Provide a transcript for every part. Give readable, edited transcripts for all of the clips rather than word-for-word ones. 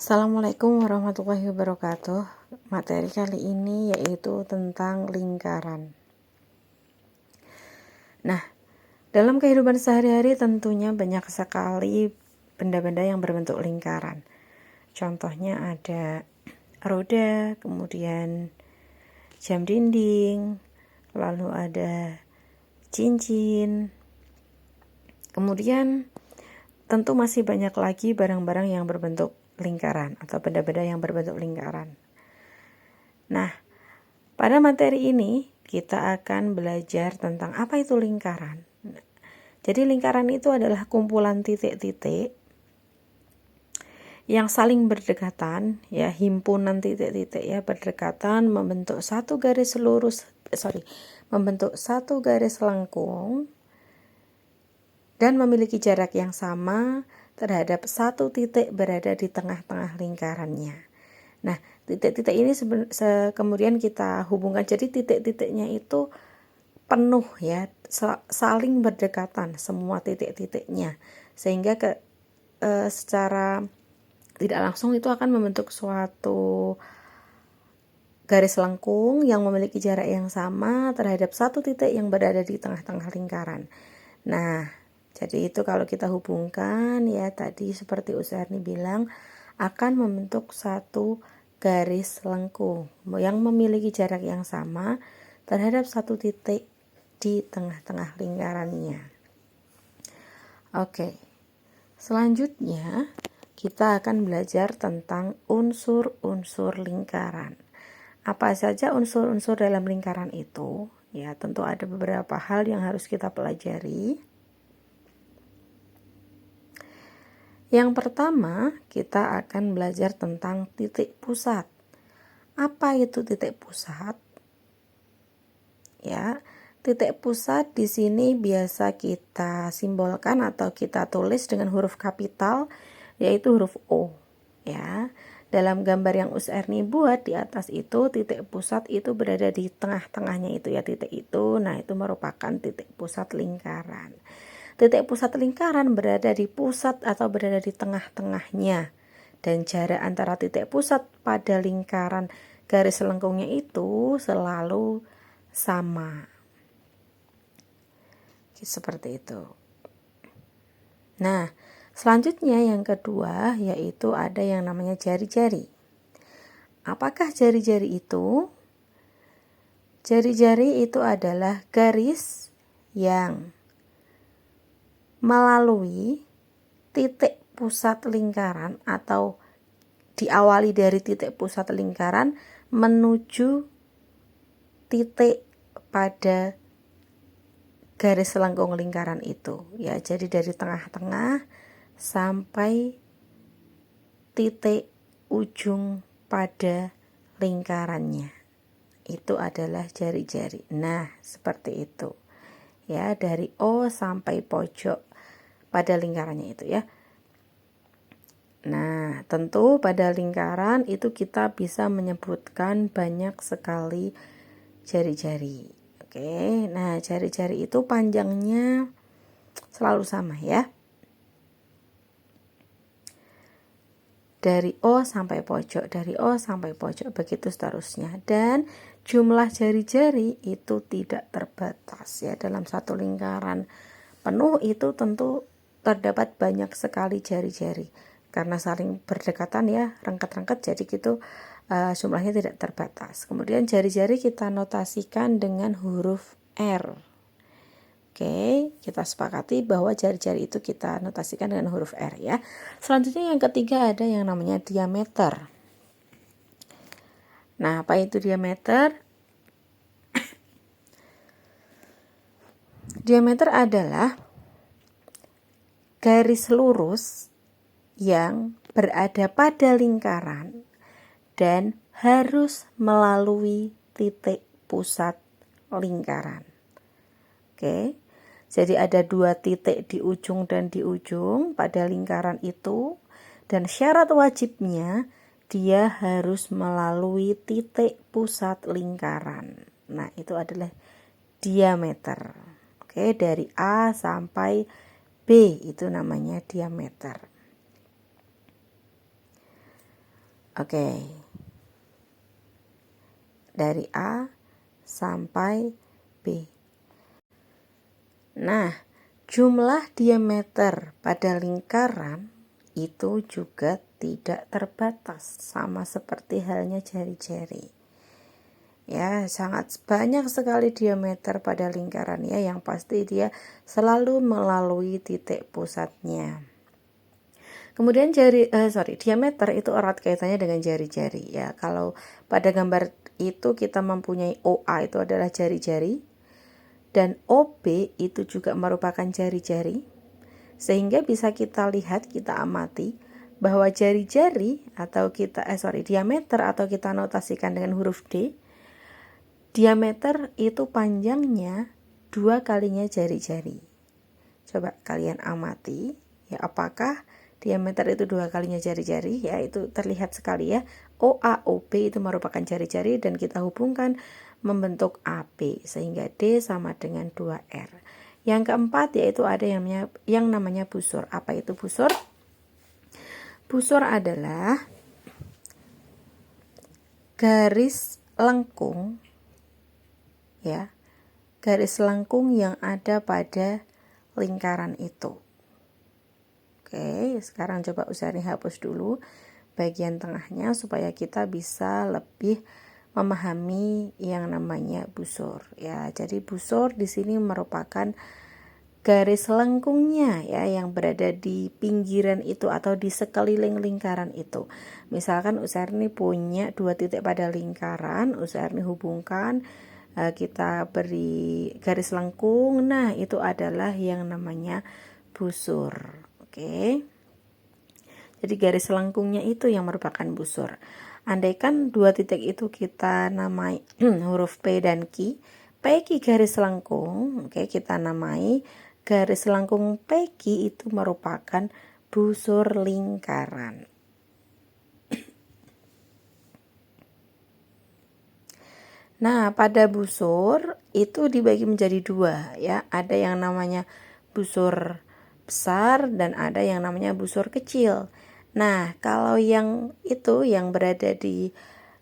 Assalamualaikum warahmatullahi wabarakatuh. Materi kali ini yaitu tentang lingkaran. Nah, dalam kehidupan sehari-hari tentunya banyak sekali benda-benda yang berbentuk lingkaran. Contohnya ada roda, kemudian jam dinding, lalu ada cincin. Kemudian tentu masih banyak lagi barang-barang yang berbentuk lingkaran atau benda-benda yang berbentuk lingkaran. Nah, pada materi ini kita akan belajar tentang apa itu lingkaran. Jadi lingkaran itu adalah kumpulan titik-titik yang saling berdekatan, ya, himpunan titik-titik ya berdekatan membentuk satu garis lengkung dan memiliki jarak yang sama terhadap satu titik berada di tengah-tengah lingkarannya. Nah, titik-titik ini kemudian kita hubungkan, jadi titik-titiknya itu penuh ya, saling berdekatan semua titik-titiknya, sehingga secara tidak langsung itu akan membentuk suatu garis lengkung yang memiliki jarak yang sama terhadap satu titik yang berada di tengah-tengah lingkaran. Nah, jadi itu kalau kita hubungkan ya tadi seperti Usarni bilang akan membentuk satu garis lengkung yang memiliki jarak yang sama terhadap satu titik di tengah-tengah lingkarannya. Oke. Selanjutnya kita akan belajar tentang unsur-unsur lingkaran. Apa saja unsur-unsur dalam lingkaran itu? Ya, tentu ada beberapa hal yang harus kita pelajari. Yang pertama, kita akan belajar tentang titik pusat. Apa itu titik pusat? Ya, titik pusat di sini biasa kita simbolkan atau kita tulis dengan huruf kapital, yaitu huruf O. Ya, dalam gambar yang Usarni buat di atas itu, titik pusat itu berada di tengah-tengahnya itu ya, titik itu. Nah, itu merupakan titik pusat lingkaran. Titik pusat lingkaran berada di pusat atau berada di tengah-tengahnya, dan jarak antara titik pusat pada lingkaran garis lengkungnya itu selalu sama. Seperti itu. Nah, selanjutnya yang kedua yaitu ada yang namanya jari-jari. Apakah jari-jari itu? Jari-jari itu adalah garis yang melalui titik pusat lingkaran atau diawali dari titik pusat lingkaran menuju titik pada garis lengkung lingkaran itu ya. Jadi dari tengah-tengah sampai titik ujung pada lingkarannya itu adalah jari-jari. Nah, seperti itu ya, dari O sampai pojok pada lingkarannya itu ya. Nah, tentu pada lingkaran itu kita bisa menyebutkan banyak sekali jari-jari. Oke, nah jari-jari itu panjangnya selalu sama ya. Dari O sampai pojok, dari O sampai pojok, begitu seterusnya. Dan jumlah jari-jari itu tidak terbatas ya. Dalam satu lingkaran penuh itu tentu terdapat banyak sekali jari-jari. Karena saling berdekatan ya, rengket-rengket, jadi gitu jumlahnya tidak terbatas. Kemudian jari-jari kita notasikan dengan huruf R. Oke, kita sepakati bahwa jari-jari itu kita notasikan dengan huruf R ya. Selanjutnya yang ketiga ada yang namanya diameter. Nah, apa itu diameter? Diameter adalah garis lurus yang berada pada lingkaran dan harus melalui titik pusat lingkaran. Oke, jadi ada dua titik di ujung dan di ujung pada lingkaran itu, dan syarat wajibnya dia harus melalui titik pusat lingkaran. Nah, itu adalah diameter. Oke, dari A sampai B itu namanya diameter. Oke. Dari A sampai B. Nah, jumlah diameter pada lingkaran itu juga tidak terbatas, sama seperti halnya jari-jari. Ya, sangat banyak sekali diameter pada lingkaran ya, yang pasti dia selalu melalui titik pusatnya. Kemudian diameter itu erat kaitannya dengan jari-jari ya. Kalau pada gambar itu kita mempunyai OA itu adalah jari-jari dan OB itu juga merupakan jari-jari, sehingga bisa kita lihat, kita amati bahwa jari-jari atau diameter atau kita notasikan dengan huruf D. Diameter itu panjangnya 2 kalinya jari-jari. Coba kalian amati ya, apakah diameter itu 2 kalinya jari-jari? Ya, itu terlihat sekali ya. OAOB itu merupakan jari-jari dan kita hubungkan membentuk AB sehingga D sama dengan 2R. Yang keempat yaitu ada yang namanya busur. Apa itu busur? Busur adalah garis lengkung ya, garis lengkung yang ada pada lingkaran itu. Oke, sekarang coba usahain hapus dulu bagian tengahnya supaya kita bisa lebih memahami yang namanya busur ya. Jadi busur di sini merupakan garis lengkungnya ya, yang berada di pinggiran itu atau di sekeliling lingkaran itu. Misalkan Usarni punya 2 titik pada lingkaran, Usarni hubungkan, kita beri garis lengkung. Nah, itu adalah yang namanya busur. Oke. Jadi garis lengkungnya itu yang merupakan busur. Andaikan 2 titik itu kita namai huruf P dan Q. PQ garis lengkung, oke, kita namai garis lengkung PQ itu merupakan busur lingkaran. Nah, pada busur itu dibagi menjadi 2 ya. Ada yang namanya busur besar dan ada yang namanya busur kecil. Nah, kalau yang itu yang berada di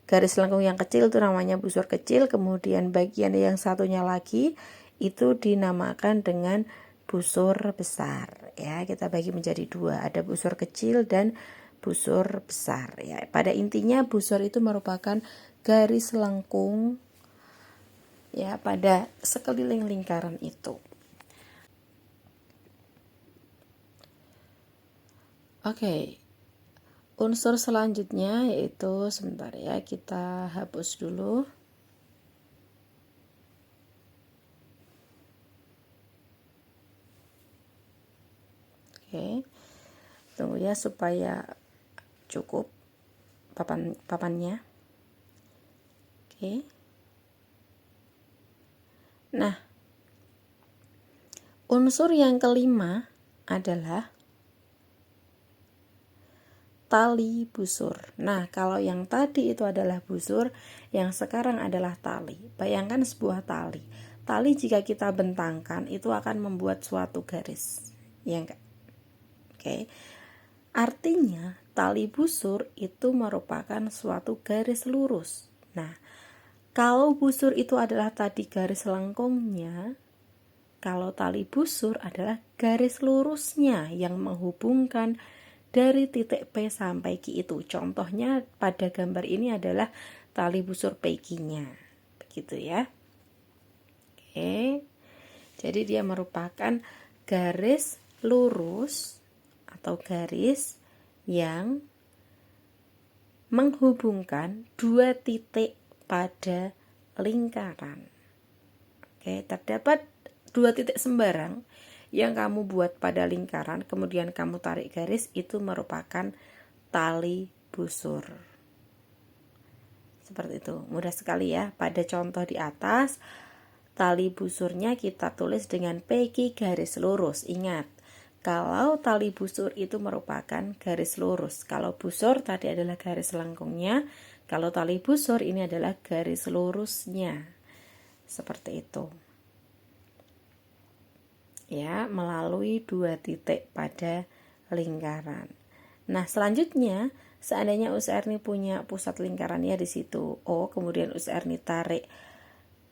garis lengkung yang kecil itu namanya busur kecil, kemudian bagian yang satunya lagi itu dinamakan dengan busur besar ya. Kita bagi menjadi 2, ada busur kecil dan busur besar ya. Pada intinya busur itu merupakan garis lengkung ya pada sekeliling lingkaran itu. Oke. Unsur selanjutnya yaitu, sebentar ya, kita hapus dulu. Oke. Tunggu ya supaya cukup papannya. Oke. Nah, unsur yang kelima adalah tali busur. Nah, kalau yang tadi itu adalah busur, yang sekarang adalah tali. Bayangkan sebuah tali. Tali jika kita bentangkan itu akan membuat suatu garis. Ya enggak? Oke. Artinya, tali busur itu merupakan suatu garis lurus. Nah, kalau busur itu adalah tadi garis lengkungnya, kalau tali busur adalah garis lurusnya yang menghubungkan dari titik P sampai Q itu. Contohnya pada gambar ini adalah tali busur PQ-nya. Begitu ya. Oke. Jadi dia merupakan garis lurus atau garis yang menghubungkan 2 titik pada lingkaran. Oke, terdapat 2 titik sembarang yang kamu buat pada lingkaran, kemudian kamu tarik garis, itu merupakan tali busur. Seperti itu, mudah sekali ya. Pada contoh di atas, tali busurnya kita tulis dengan PQ garis lurus. Ingat, kalau tali busur itu merupakan garis lurus. Kalau busur tadi adalah garis lengkungnya, kalau tali busur ini adalah garis lurusnya. Seperti itu. Ya, melalui 2 titik pada lingkaran. Nah, selanjutnya seandainya USR ini punya pusat lingkarannya di situ O, kemudian USR ini tarik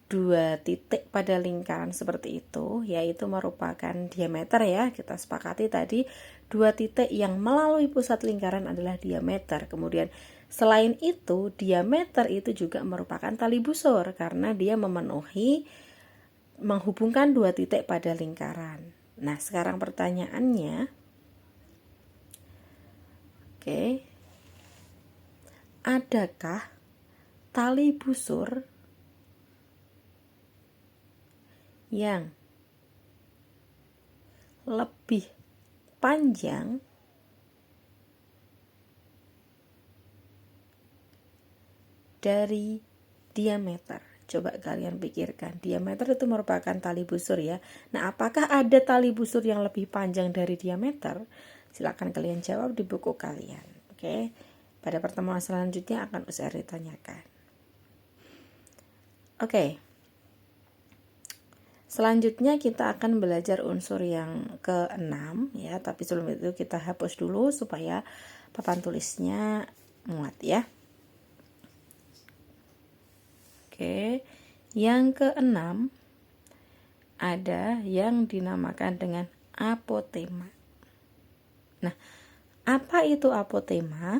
2 titik pada lingkaran seperti itu, yaitu merupakan diameter ya. Kita sepakati tadi 2 titik yang melalui pusat lingkaran adalah diameter. Kemudian selain itu, diameter itu juga merupakan tali busur karena dia menghubungkan 2 titik pada lingkaran. Nah, sekarang pertanyaannya, oke, adakah tali busur yang lebih panjang dari diameter? Coba kalian pikirkan, diameter itu merupakan tali busur ya. Nah, apakah ada tali busur yang lebih panjang dari diameter? Silakan kalian jawab di buku kalian. Oke, pada pertemuan selanjutnya akan USR ditanyakan. Oke, selanjutnya kita akan belajar unsur yang ke-6 ya, tapi sebelum itu kita hapus dulu supaya papan tulisnya muat ya. Oke, yang ke-6 ada yang dinamakan dengan apotema. Nah, apa itu apotema?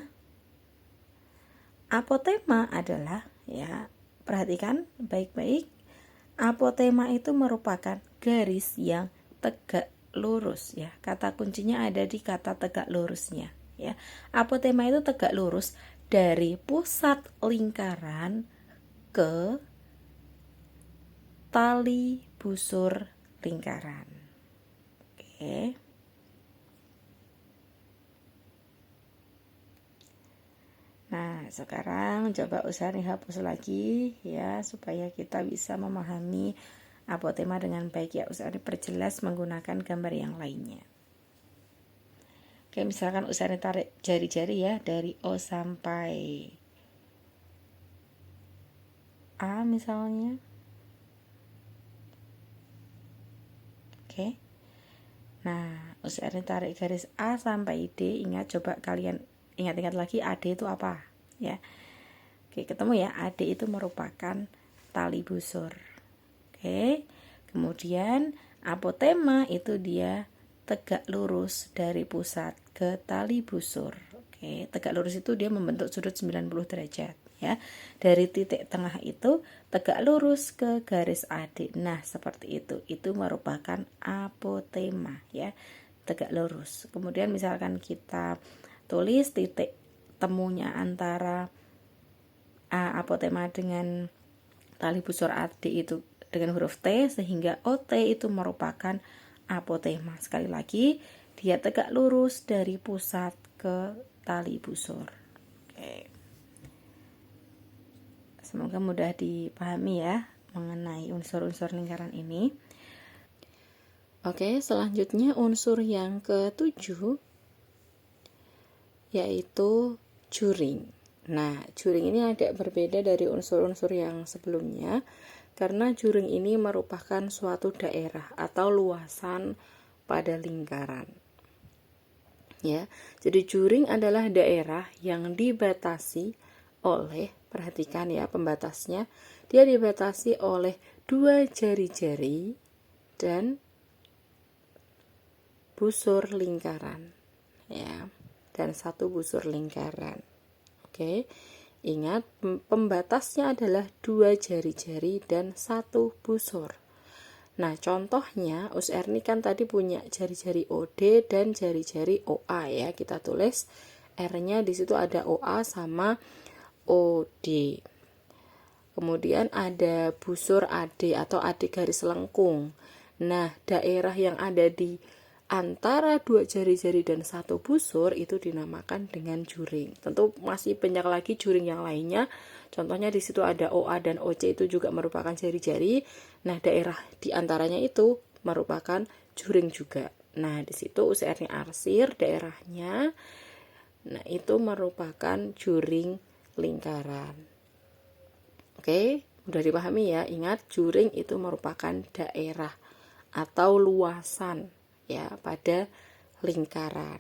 Apotema adalah, ya, perhatikan baik-baik. Apotema itu merupakan garis yang tegak lurus ya. Kata kuncinya ada di kata tegak lurusnya ya. Apotema itu tegak lurus dari pusat lingkaran ke tali busur lingkaran. Oke. Nah, sekarang coba usahain hapus lagi ya, supaya kita bisa memahami apotema dengan baik ya. Usahain perjelas menggunakan gambar yang lainnya. Oke, misalkan usahain tarik jari-jari ya, dari O sampai A misalnya. Oke. Nah, usahain tarik garis A sampai D. Ingat, coba kalian ingat-ingat lagi AD itu apa ya. Oke, ketemu ya, AD itu merupakan tali busur. Oke, kemudian apotema itu dia tegak lurus dari pusat ke tali busur. Oke, tegak lurus itu dia membentuk sudut 90 derajat ya. Dari titik tengah itu tegak lurus ke garis AD. Nah, seperti itu. Itu merupakan apotema ya, tegak lurus. Kemudian misalkan kita tulis titik temunya antara apotema dengan tali busur AD itu dengan huruf T, sehingga OT itu merupakan apotema. Sekali lagi, dia tegak lurus dari pusat ke tali busur. Oke. Semoga mudah dipahami ya mengenai unsur-unsur lingkaran ini. Oke, selanjutnya unsur yang ke-7 yaitu juring. Nah, juring ini agak berbeda dari unsur-unsur yang sebelumnya karena juring ini merupakan suatu daerah atau luasan pada lingkaran. Ya, jadi juring adalah daerah yang dibatasi oleh, perhatikan ya pembatasnya, dia dibatasi oleh 2 jari-jari dan busur lingkaran. Ya. Dan 1 busur lingkaran. Oke, ingat pembatasnya adalah 2 jari-jari dan 1 busur. Nah, contohnya USR ini kan tadi punya jari-jari OD dan jari-jari OA ya. Kita tulis R-nya di situ ada OA sama OD. Kemudian ada busur AD atau AD garis lengkung. Nah, daerah yang ada di antara 2 jari-jari dan 1 busur itu dinamakan dengan juring. Tentu masih banyak lagi juring yang lainnya. Contohnya di situ ada OA dan OC itu juga merupakan jari-jari. Nah, daerah di antaranya itu merupakan juring juga. Nah, di situ USR-nya arsir daerahnya. Nah, itu merupakan juring lingkaran. Oke, mudah dipahami ya. Ingat, juring itu merupakan daerah atau luasan ya pada lingkaran.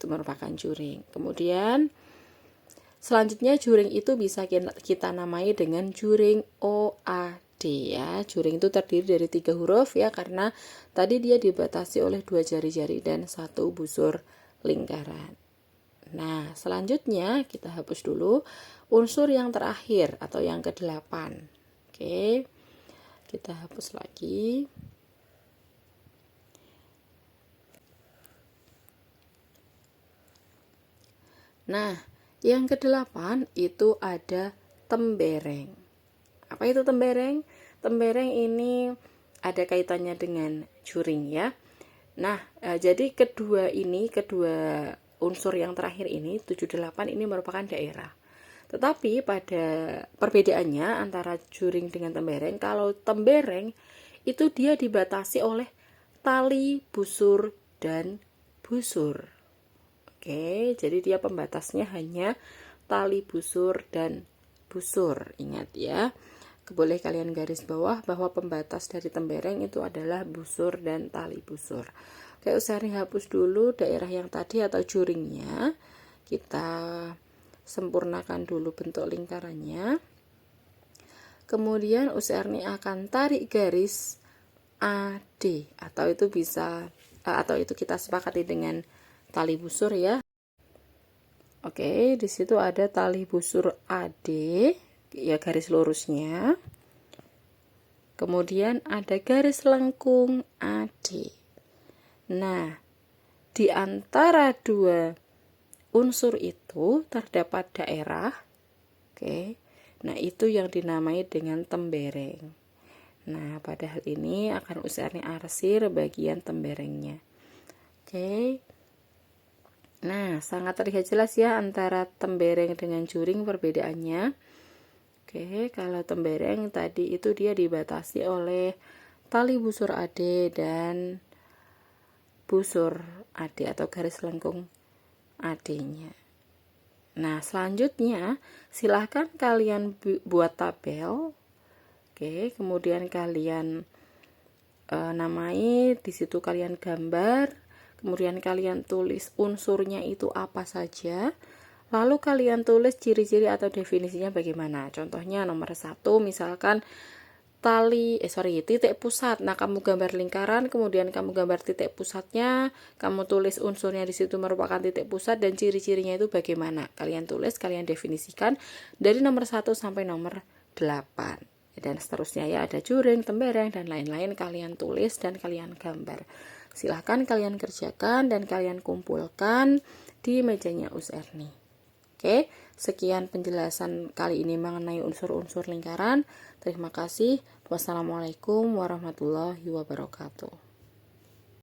itu merupakan juring. Kemudian selanjutnya juring itu bisa kita namai dengan juring OAD ya. Juring itu terdiri dari 3 huruf ya, karena tadi dia dibatasi oleh 2 jari-jari dan 1 busur lingkaran. Nah, selanjutnya kita hapus dulu unsur yang terakhir atau yang ke-8. Oke. Kita hapus lagi. Nah, yang ke-8 itu ada tembereng. Apa itu tembereng? Tembereng ini ada kaitannya dengan juring ya. Nah, jadi kedua unsur yang terakhir ini, 78 ini merupakan daerah. Tetapi pada perbedaannya antara juring dengan tembereng, kalau tembereng itu dia dibatasi oleh tali, busur, dan busur. Oke, jadi dia pembatasnya hanya tali, busur, dan busur. Ingat ya, boleh kalian garis bawah bahwa pembatas dari tembereng itu adalah busur dan tali busur. Oke, Usarni hapus dulu daerah yang tadi atau juringnya. Kita sempurnakan dulu bentuk lingkarannya. Kemudian Usarni akan tarik garis AD, atau itu kita sepakati dengan tali busur ya. Oke, di situ ada tali busur AD ya, garis lurusnya. Kemudian ada garis lengkung AD. Nah, di antara dua unsur itu terdapat daerah. Oke. Nah, itu yang dinamai dengan tembereng. Nah, pada hal ini akan Usarni arsir bagian temberengnya. Oke. Nah, sangat terlihat jelas ya antara tembereng dengan juring perbedaannya. Oke, kalau tembereng tadi itu dia dibatasi oleh tali busur AD dan busur AD atau garis lengkung AD-nya. Nah, selanjutnya silahkan kalian buat tabel. Oke, kemudian kalian namai, di situ kalian gambar, kemudian kalian tulis unsurnya itu apa saja. Lalu kalian tulis ciri-ciri atau definisinya bagaimana. Contohnya nomor 1 misalkan titik pusat. Nah, kamu gambar lingkaran, kemudian kamu gambar titik pusatnya, kamu tulis unsurnya di situ merupakan titik pusat dan ciri-cirinya itu bagaimana. Kalian tulis, kalian definisikan dari nomor 1 sampai nomor 8. Dan seterusnya ya, ada juring, tembereng dan lain-lain, kalian tulis dan kalian gambar. Silahkan kalian kerjakan dan kalian kumpulkan di mejanya Usarni. Oke, sekian penjelasan kali ini mengenai unsur-unsur lingkaran. Terima kasih. Wassalamualaikum warahmatullahi wabarakatuh.